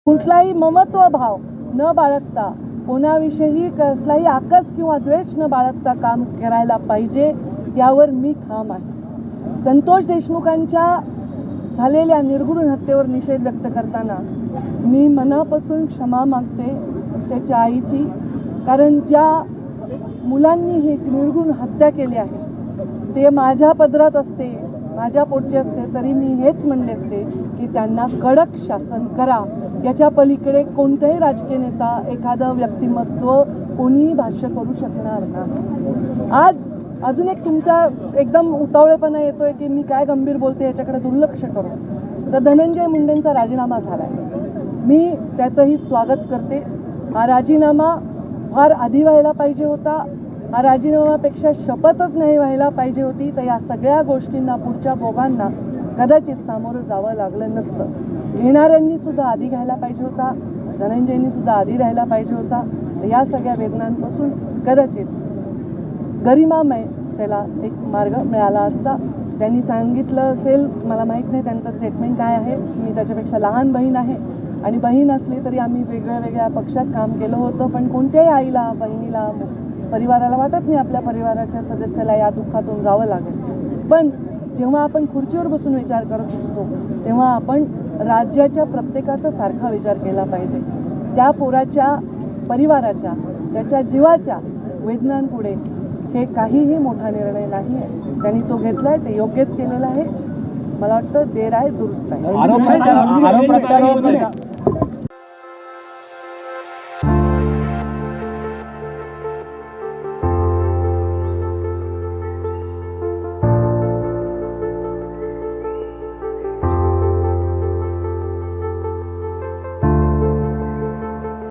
कुठलाही ममत्व भाव न बाळगता, कोणाविषयी कसलाही आकस किंवा द्वेष न बाळगता काम करायला पाहिजे, यावर मी ठाम आहे. संतोष देशमुखांच्या झालेल्या निर्घृण हत्येवर निषेध व्यक्त करताना मी मनापासून क्षमा मागते त्याच्या आईची. कारण ज्या मुलांनी ही निर्घृण हत्या केली आहे ते माझ्या पदरात असते, माझ्या पोटचे असते, तरी मी हेच म्हणले असते की त्यांना कडक शासन करा. याच्या पलीकडे कोणताही राजकीय नेता, एखादं व्यक्तिमत्व कोणीही भाष्य करू शकणार नाही. आज अजून एक तुमचा एकदम उतावळेपणा येतोय की मी काय गंभीर बोलते याच्याकडे दुर्लक्ष करून. तर धनंजय मुंडेंचा राजीनामा झालाय, मी त्याचंही स्वागत करते. हा राजीनामा फार आधी व्हायला पाहिजे होता. हा राजीनामापेक्षा शपथच नाही व्हायला पाहिजे होती. तर या सगळ्या गोष्टींना, पुढच्या भोगांना कदाचित सामोरं जावं लागलं नसतं. घेणाऱ्यांनी सुद्धा आधी घ्यायला पाहिजे होता, धनंजयनी सुद्धा आधी राहायला पाहिजे होता. या सगळ्या वेदनांपासून कदाचित गरिमामय त्याला एक मार्ग मिळाला असता. त्यांनी सांगितलं असेल, मला माहीत नाही त्यांचं स्टेटमेंट काय आहे. मी त्याच्यापेक्षा लहान बहीण आहे आणि बहीण असली तरी आम्ही वेगळ्या पक्षात काम केलं होतं. पण कोणत्याही आईला, बहिणीला, परिवाराला वाटत नाही आपल्या परिवाराच्या सदस्याला या दुःखातून जावं लागेल. पण जेव्हा आपण खुर्चीवर बसून विचार करत असतो तेव्हा आपण राज्याच्या प्रत्येकाचा सारखा विचार केला पाहिजे. त्या पोराच्या परिवाराच्या, त्याच्या जीवाच्या वेदनांपुढे हे काहीही मोठा निर्णय नाही आहे. त्यांनी तो घेतलाय, ते योग्यच केलेलं आहे. मला वाटतं देर आहे दुरुस्त आहे.